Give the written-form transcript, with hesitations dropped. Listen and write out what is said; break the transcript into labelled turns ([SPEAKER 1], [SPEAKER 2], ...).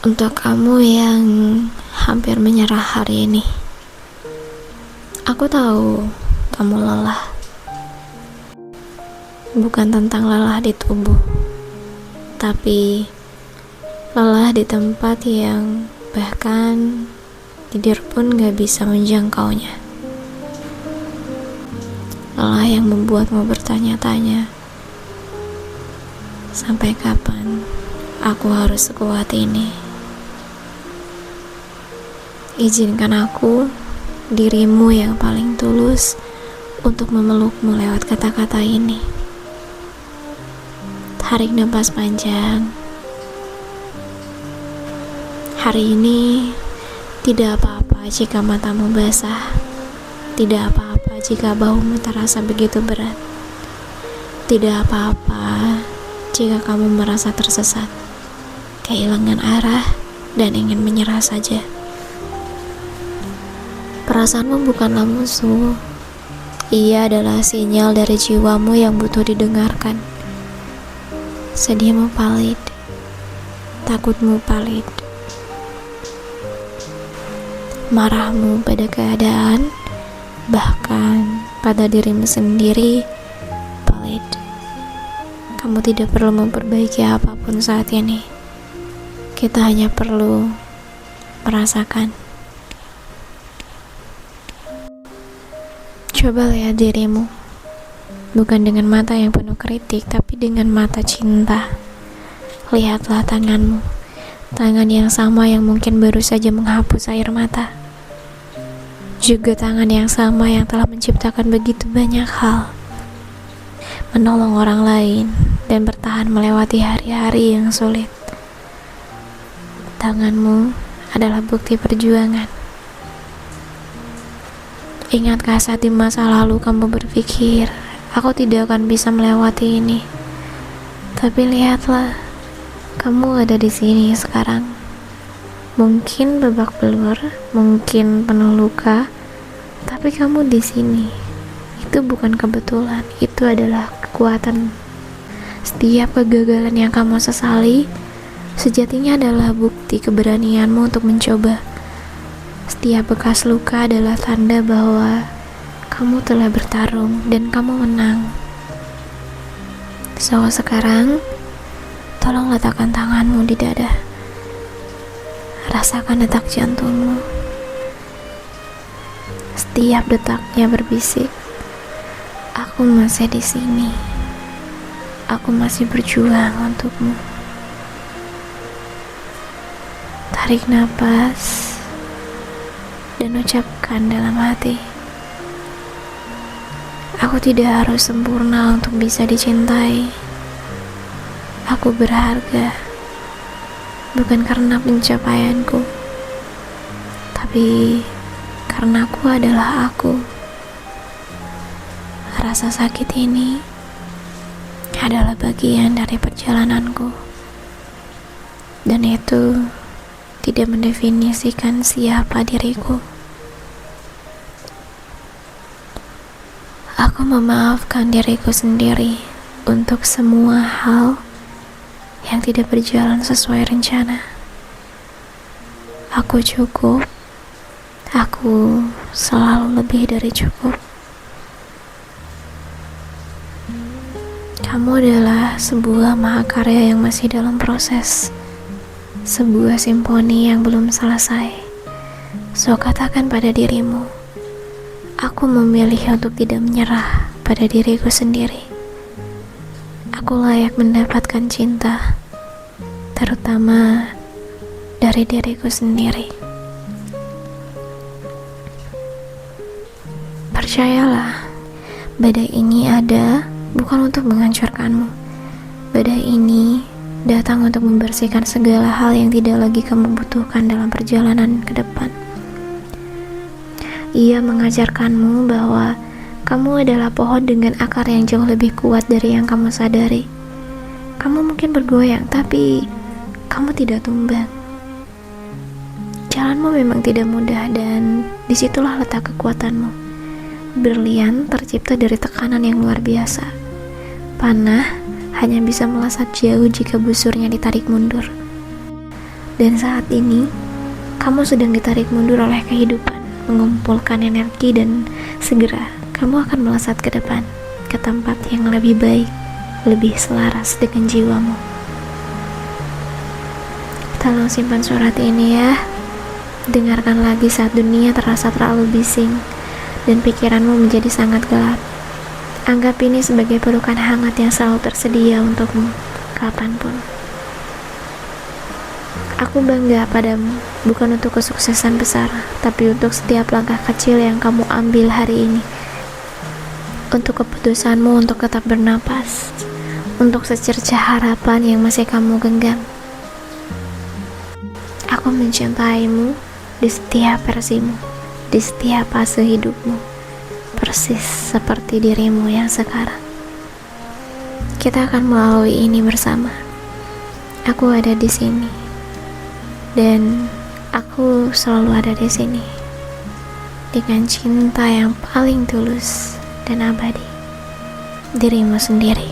[SPEAKER 1] Untuk kamu yang hampir menyerah hari ini, aku tahu kamu lelah. Bukan tentang lelah di tubuh, tapi lelah di tempat yang bahkan tidur pun gak bisa menjangkaunya. Lelah yang membuatmu bertanya-tanya, sampai kapan aku harus sekuat ini? Izinkan aku, dirimu yang paling tulus, untuk memelukmu lewat kata-kata ini. Tarik napas panjang. Hari ini tidak apa-apa jika matamu basah. Tidak apa-apa jika bahumu terasa begitu berat. Tidak apa-apa jika kamu merasa tersesat, kehilangan arah, dan ingin menyerah saja. Perasaanmu bukanlah musuh. Ia adalah sinyal dari jiwamu yang butuh didengarkan. Sedihmu valid, takutmu valid, marahmu pada keadaan, bahkan pada dirimu sendiri, valid. Kamu tidak perlu memperbaiki apapun saat ini. Kita hanya perlu merasakan. Coba lihat dirimu, bukan dengan mata yang penuh kritik, tapi dengan mata cinta. Lihatlah tanganmu, tangan yang sama yang mungkin baru saja menghapus air mata. Juga tangan yang sama yang telah menciptakan begitu banyak hal, menolong orang lain, dan bertahan melewati hari-hari yang sulit. Tanganmu adalah bukti perjuangan. Ingatkah saat di masa lalu kamu berpikir, aku tidak akan bisa melewati ini? Tapi lihatlah, kamu ada di sini sekarang. Mungkin babak belur, mungkin penuh luka, tapi kamu di sini. Itu bukan kebetulan, itu adalah kekuatan. Setiap kegagalan yang kamu sesali, sejatinya adalah bukti keberanianmu untuk mencoba. Setiap bekas luka adalah tanda bahwa kamu telah bertarung dan kamu menang. So, sekarang tolong letakkan tanganmu di dada. Rasakan detak jantungmu. Setiap detaknya berbisik, aku masih di sini. Aku masih berjuang untukmu. Tarik napas dan ucapkan dalam hati, aku tidak harus sempurna untuk bisa dicintai. Aku berharga, bukan karena pencapaianku, tapi karena aku adalah aku. Rasa sakit ini adalah bagian dari perjalananku, dan itu tidak mendefinisikan siapa diriku. Aku memaafkan diriku sendiri untuk semua hal yang tidak berjalan sesuai rencana. Aku cukup. Aku selalu lebih dari cukup. Kamu adalah sebuah mahakarya yang masih dalam proses. Sebuah simfoni yang belum selesai. So, katakan pada dirimu, aku memilih untuk tidak menyerah pada diriku sendiri. Aku layak mendapatkan cinta, terutama dari diriku sendiri. Percayalah, badai ini ada bukan untuk menghancurkanmu. Badai ini datang untuk membersihkan segala hal yang tidak lagi kamu butuhkan dalam perjalanan ke depan. Ia mengajarkanmu bahwa kamu adalah pohon dengan akar yang jauh lebih kuat dari yang kamu sadari. Kamu mungkin bergoyang, tapi kamu tidak tumbang. Jalanmu memang tidak mudah, dan disitulah letak kekuatanmu. Berlian tercipta dari tekanan yang luar biasa. Panah hanya bisa melesat jauh jika busurnya ditarik mundur. Dan saat ini, kamu sedang ditarik mundur oleh kehidupan, mengumpulkan energi dan segera kamu akan melesat ke depan, ke tempat yang lebih baik, lebih selaras dengan jiwamu. Tolong simpan surat ini ya. Dengarkan lagi saat dunia terasa terlalu bising dan pikiranmu menjadi sangat gelap. Anggap ini sebagai pelukan hangat yang selalu tersedia untukmu, kapanpun. Aku bangga padamu, bukan untuk kesuksesan besar, tapi untuk setiap langkah kecil yang kamu ambil hari ini. Untuk keputusanmu untuk tetap bernapas, untuk secercah harapan yang masih kamu genggam. Aku mencintaimu di setiap versimu, di setiap fase hidupmu, persis seperti dirimu yang sekarang. Kita akan melalui ini bersama. Aku ada di sini. Dan aku selalu ada di sini dengan cinta yang paling tulus dan abadi, dirimu sendiri.